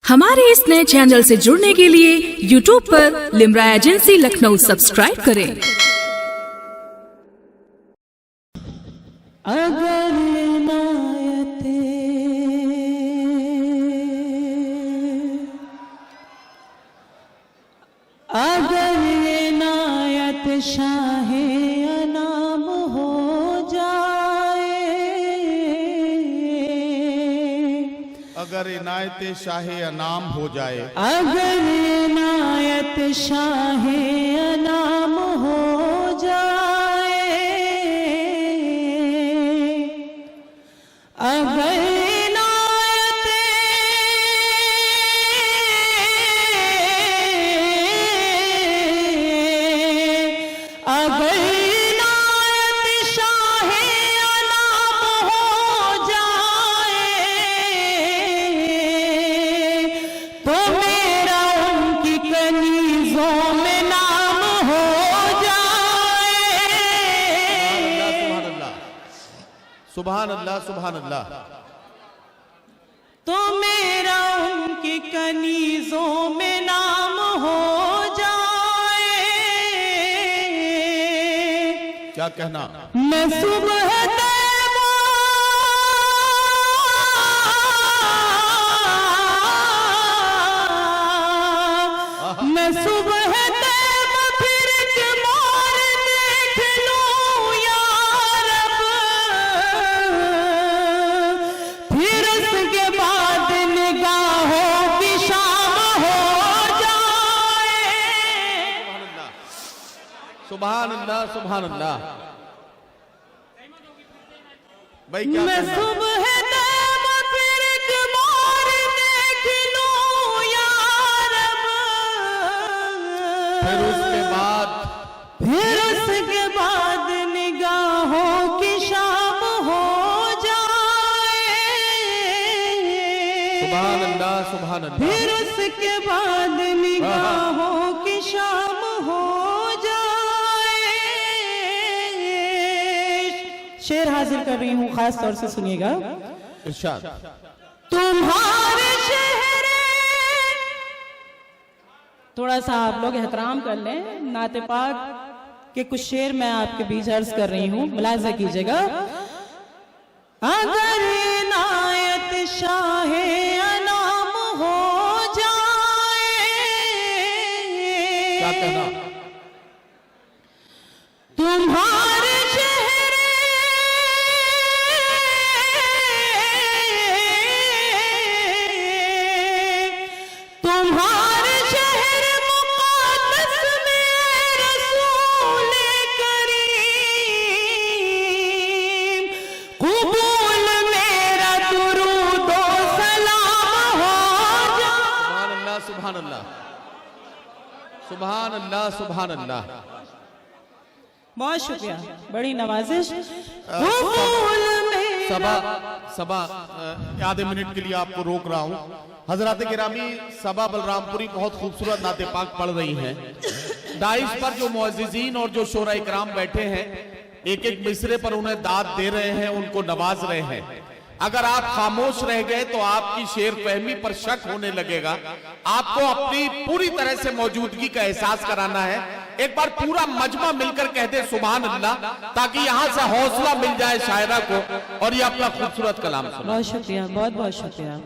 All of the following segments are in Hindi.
हमारे इस नए चैनल से जुड़ने के लिए YouTube पर लिम्रा एजेंसी लखनऊ सब्सक्राइब करें। अगर इनायते शाहे अनाम हो जाए, अगर इनायत शाहे अनाम हो जाए, अगर इनायत शाहे अनाम हो जाए, अगर सुभान अल्लाह सुभान अल्लाह, तो मेरा उनकी कनीजों में नाम हो जाए। क्या कहना, मैं सुबह मैं सुबह सुभान अल्लाह सुभान अल्लाह। भाई क्या मैं सुबह फिर एक मोर देख लूं या रब, फिर उसके बाद निगाहों की शाम हो जाए। सुभान अल्लाह सुभान अल्लाह। फिर उसके बाद निगाहों की शाम हो शेर हाजिर कर रही हूँ, खास तौर से सुनिएगा। इरशाद। तुम्हारे शहर, थोड़ा सा आप लोग एहतराम कर लें, नाते पाक के कुछ शेर मैं आपके बीच अर्ज कर रही हूँ, मुलाजा कीजिएगा। अगर इनायत शाहे अनाम हो जाए, क्या कहना, तुम्हारे सुभान अल्लाह सुभान अल्लाह सुभान अल्लाह। बहुत शुक्रिया, बड़ी नवाजिश। सबा आधे मिनट के लिए आपको रोक रहा हूँ। हजरत गिरामी सबा बलरामपुरी बहुत खूबसूरत नाते पाक पढ़ रही हैं। दाइश पर जो मुअज्जिज़ीन और जो शोरा इकराम बैठे हैं, एक एक मिसरे पर उन्हें दाद दे रहे हैं, उनको नवाज रहे हैं। अगर आप खामोश रह गए तो आपकी शेर फहमी पर शक होने लगेगा। आपको अपनी पूरी तरह से मौजूदगी का एहसास कराना है। एक बार पूरा मजमा मिलकर कह दे सुभान अल्लाह, ताकि यहाँ से हौसला मिल जाए शायरा को और ये अपना खूबसूरत कलाम सुनाए। बहुत शुक्रिया, बहुत बहुत शुक्रिया।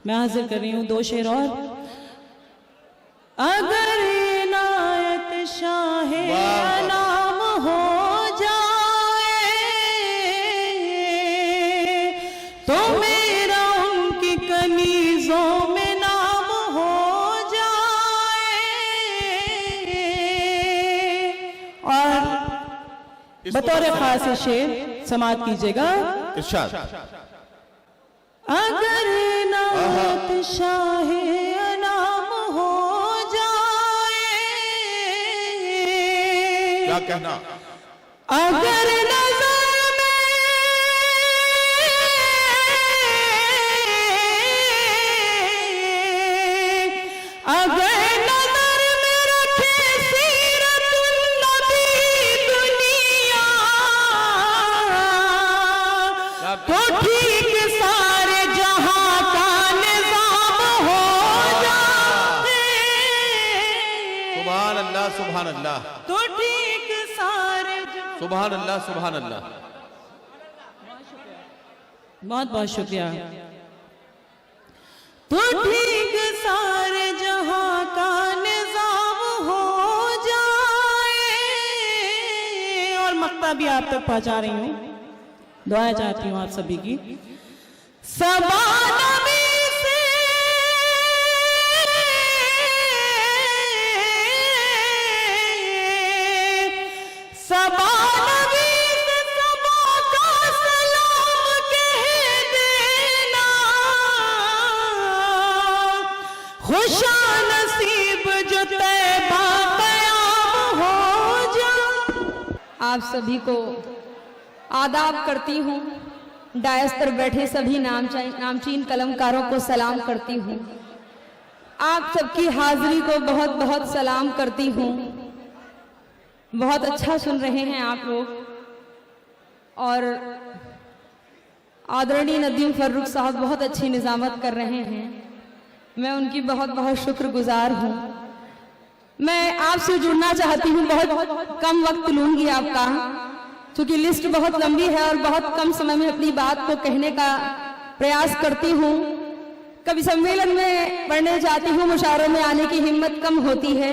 मैं हाजिर कर रही हूँ दो शेर और। अगर इनायत शाहे अनाम हो तो मेरा उनकी कनीजों में नाम हो जाए। और बतौर खास शेर समात कीजिएगा। इरशाद। अगर इनायत शाहे अनाम हो जाए, क्या कहना, अगर तो ठीक सारे जहां का निजाम हो अल्लाह सुभान अल्लाह। तो ठीक सारे सुभान अल्लाह सुभान अल्लाह। बहुत बहुत शुक्रिया। तो ठीक सारे जहां का निजाम हो जाए, और मक्ता भी आप तक पहुंचा रही हूं, दुआएं चाहती हूं आप सभी की। सबा नबी से सबा नबी से सबा का सलाम कह देना, खुशा नसीब जो तैबा क़याम हो जा। आप सभी को आदाब करती हूँ। डायस पर बैठे सभी नामचीन कलमकारों को सलाम करती हूँ। आप सबकी हाजिरी को बहुत बहुत सलाम करती हूँ। बहुत अच्छा सुन रहे हैं आप लोग, और आदरणीय नदीम फर्रुख साहब बहुत अच्छी निजामत कर रहे हैं। मैं उनकी बहुत बहुत शुक्रगुजार हूँ। मैं आपसे जुड़ना चाहती हूँ, बहुत कम वक्त लूंगी आपका, क्योंकि लिस्ट बहुत लंबी है और बहुत कम समय में अपनी बात को कहने का प्रयास करती हूँ। कभी सम्मेलन में पढ़ने जाती हूँ, मुशायरों में आने की हिम्मत कम होती है,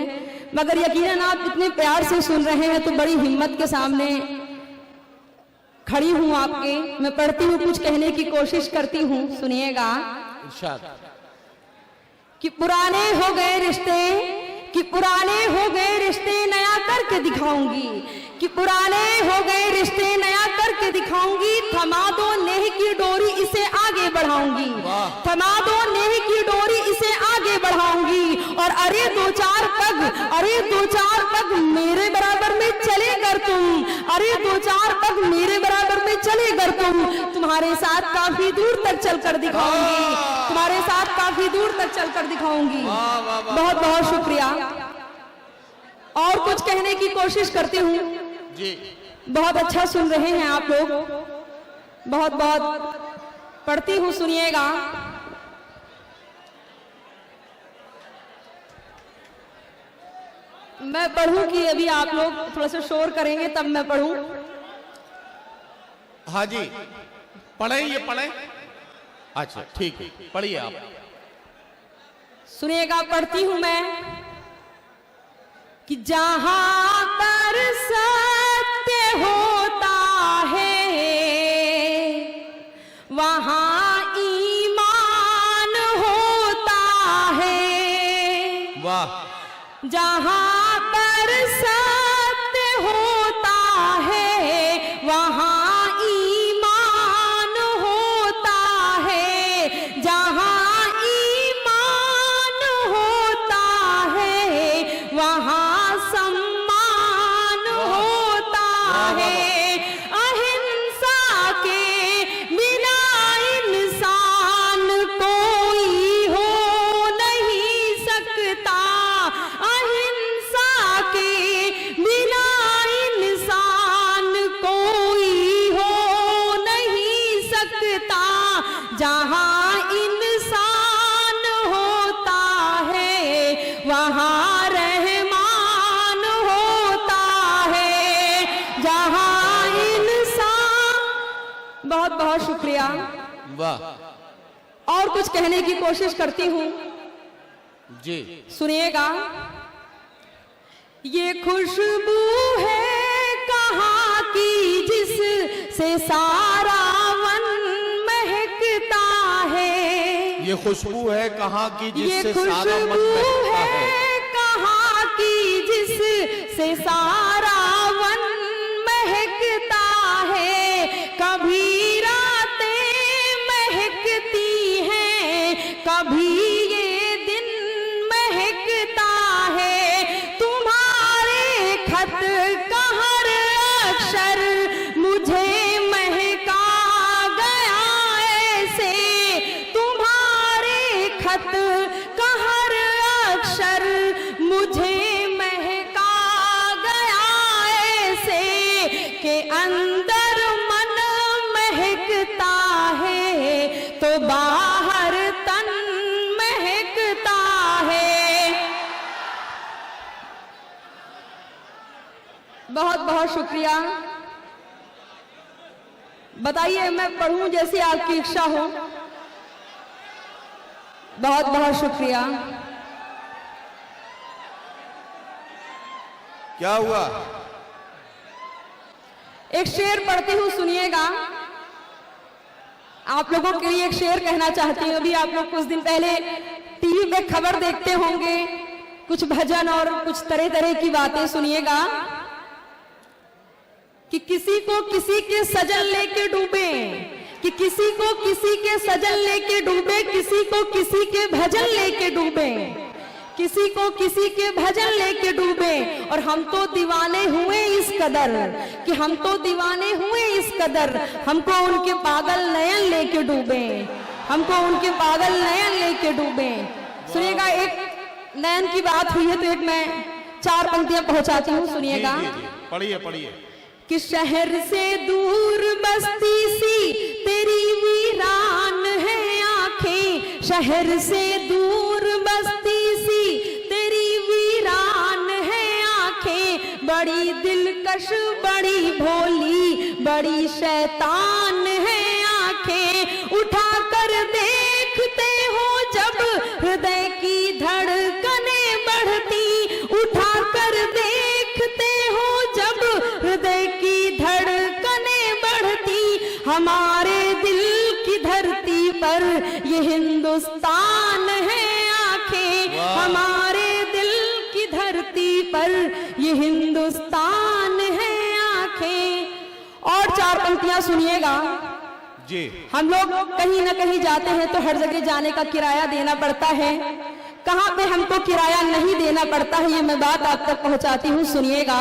मगर यकीनन आप इतने प्यार से सुन रहे हैं तो बड़ी हिम्मत के सामने खड़ी हूँ आपके। मैं पढ़ती हूँ, कुछ कहने की कोशिश करती हूँ, सुनिएगा। कि पुराने हो गए रिश्ते, कि पुराने हो गए रिश्ते नया करके दिखाऊंगी, कि पुराने हो गए रिश्ते नया करके दिखाऊंगी। थमा दो नेह की डोरी इसे आगे बढ़ाऊंगी, थमा दो नेह की डोरी इसे आगे बढ़ाऊंगी। और अरे दो चार पग, अरे दो चार पग मेरे बराबर में चले गर तुम, अरे दो चार पग मेरे बराबर में चले गर तुम। तुम्हारे साथ काफी दूर तक चलकर दिखाऊंगी, तुम्हारे साथ काफी दूर तक चलकर दिखाऊंगी। बहुत बहुत शुक्रिया। और कुछ कहने की कोशिश करती हूँ जी। बहुत अच्छा सुन रहे हैं आप लोग, बहुत बहुत पढ़ती हूँ, सुनिएगा। मैं पढ़ूं कि अभी आप लोग थोड़ा सा शोर करेंगे तब मैं पढ़ूं? हाँ जी, पढ़ें, ये पढ़ें। अच्छा ठीक है, पढ़िए आप। सुनिएगा, पढ़ती हूं मैं। कि जहां पर सत्य होता है वहां ईमान होता है। वाह। जहां पर सत्य होता है वहां ईमान होता है। जहां ईमान होता है वहां सम्मान होता है। अहिंसा के बिना इंसान कोई हो नहीं सकता। अहिंसा के बिना इंसान कोई हो नहीं सकता। जहां इंसान होता है वहां रहमान होता है। जहां इंसान। बहुत बहुत शुक्रिया। वाह और कुछ कहने की कोशिश करती हूँ, जी। सुनिएगा। ये खुशबू है कहाँ की जिससे सारा वन महकता है। ये खुशबू है कहाँ की ये जिससे सारा मन खुशबू महकता है। है कहाँ की जिससे सारा वन महकता है। कभी रातें महकती हैं, कभी ये दिन महकता है। तुम्हारे खत का हर अक्षर मुझे महका गया ऐसे। तुम्हारे खत का हर अक्षर मुझे महका गया ऐसे। के अंदर मन महकता है तो बाहर तन महकता है। बहुत शुक्रिया। बताइए मैं पढ़ूं जैसी आपकी इच्छा हो। बहुत बहुत शुक्रिया। क्या हुआ? एक शेर पढ़ती हूँ, सुनिएगा। आप लोगों के लिए एक शेर कहना चाहती हूँ। अभी आप लोग कुछ दिन पहले टीवी पे खबर देखते होंगे, कुछ भजन और कुछ तरह तरह की बातें। सुनिएगा कि किसी को किसी के सजन लेके डूबे, कि किसी को किसी के सजन लेके डूबे, किसी को किसी के भजन लेके डूबे, किसी को किसी के भजन लेके डूबे। और हम तो दीवाने हुए इस कदर, कि हम तो दीवाने हुए इस कदर, हमको उनके पागल नयन लेके डूबे, हमको उनके पागल नयन लेके डूबे। सुनिएगा, एक नयन की बात हुई है तो एक मैं 4 पंक्तियां पहुंचाती हूँ, सुनिएगा। पढ़िए पढ़िए। कि शहर से दूर बस्ती सी तेरी वीरान है आंखें, शहर से दूर बस्ती सी तेरी वीरान है आंखें, बड़ी दिलकश बड़ी भोली बड़ी शैतान है आंखें, उठा कर देखते हो जब हृदय की धड़कने बढ़ती, उठा कर देखते हो जब हृदय की धड़कने बढ़ती, हमारे दिल की धरती पर ये हिंदुस्तान है आंखें, हमारे दिल की धरती पर ये हिंदुस्तान है आंखें। और 4 पंक्तियां सुनिएगा जी। हम लोग कहीं ना कहीं जाते हैं तो हर जगह जाने का किराया देना पड़ता है। कहाँ पे हमको किराया नहीं देना पड़ता है, ये मैं बात आप तक पहुंचाती हूँ, सुनिएगा।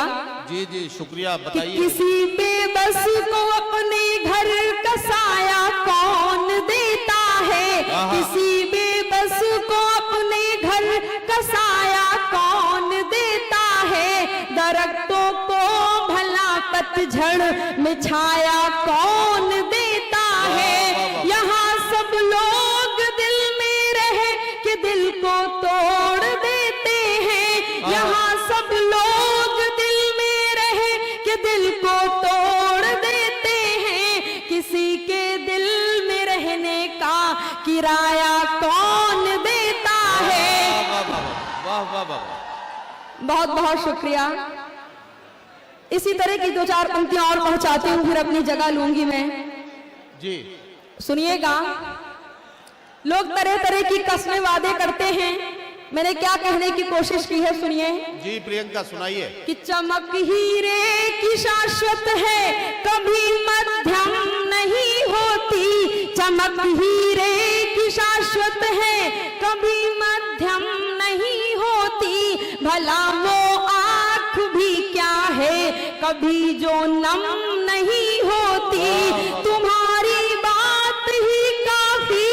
जी जी शुक्रिया, बताइए। किसी बेबस को अपने घर का साया कौन देता है, किसी बेबस को अपने घर का साया कौन देता है, दरख्तों को भला पतझड़ में छाया कौन देता है, यहाँ सब लोग दिल में रह के दिल को तोड़ देते हैं, यहाँ सब लोग दिल में रह के दिल को तोड़ देते हैं, किसी के दिल में रहने का किराया कौन देता है। वाह वाह वाह, बहुत बहुत शुक्रिया। इसी तरह की 2-4 पंक्तियां और पहुंचाती हूँ, फिर अपनी जगह लूंगी मैं जी। सुनिएगा। लोग तरह तरह की कस्में वादे करते हैं, मैंने क्या कहने की कोशिश की है, सुनिए। जी प्रियंका सुनाइए। कि चमक हीरे की शाश्वत है कभी मध्यम नहीं होती, चमक हीरे की शाश्वत है कभी मध्यम नहीं होती, भला वो आँख भी क्या है कभी जो नम नहीं होती, तुम्हारी बात ही काफी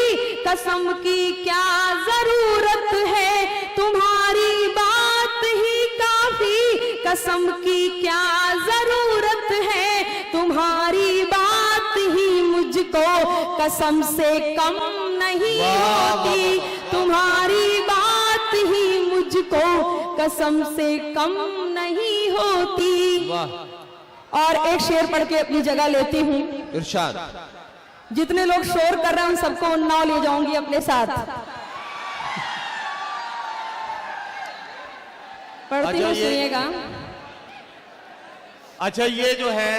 कसम की क्या जरूरत है, तुम्हारी बात ही काफी कसम की क्या जरूरत है, तुम्हारी बात ही मुझको कसम से कम नहीं होती, तुम्हारी बात ही मुझको कसम से कम नहीं होती। और एक शेर पढ़ के अपनी जगह लेती हूँ। इरशाद। जितने लोग शोर कर रहे हैं उन सबको उन्नाव ले जाऊंगी अपने साथ। पढ़ती हूँ, सुनिएगा। अच्छा ये जो है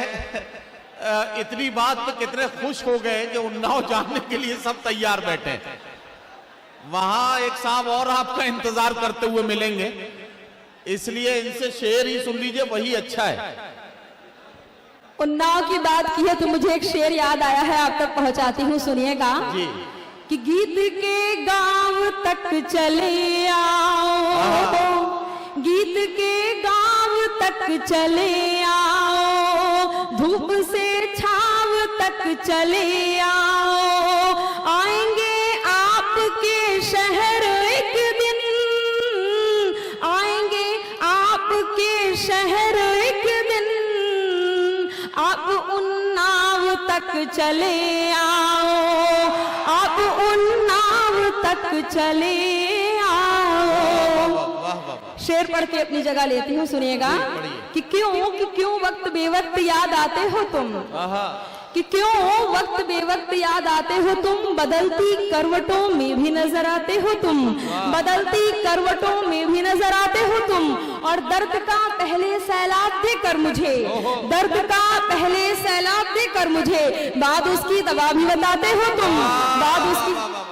इतनी बात पे कितने खुश हो गए कि उन्नाव जाने के लिए सब तैयार बैठे हैं। वहां एक साहब और आपका इंतजार करते हुए मिलेंगे, इसलिए इनसे शेर ही सुन लीजिए, वही अच्छा है। उन्नाव की बात की है तो मुझे एक शेर याद आया है, आप तक पहुंचाती हूँ, सुनिएगा। जी। कि गीत के गांव तक चले आओ, गीत के गांव तक चले आओ, धूप से छाव तक चले आओ, आएंगे आपके शहर एक दिन, आएंगे आपके शहर एक दिन, आप उन्नाव तक चले आओ, आप उन्नाव तक चले आओ। वाह वाह वाह। शेर पढ़ के अपनी जगह लेती हूँ, सुनिएगा। कि क्यों वक्त बेवक्त याद आते हो तुम, कि क्यों वक्त बेवक्त याद आते हो तुम, बदलती करवटों में भी नजर आते हो तुम, बदलती करवटों में भी नजर आते हो तुम। और दर्द का पहले सैलाब देकर मुझे, दर्द का पहले सैलाब देकर मुझे, बाद उसकी दवा भी बताते हो तुम, बाद उसकी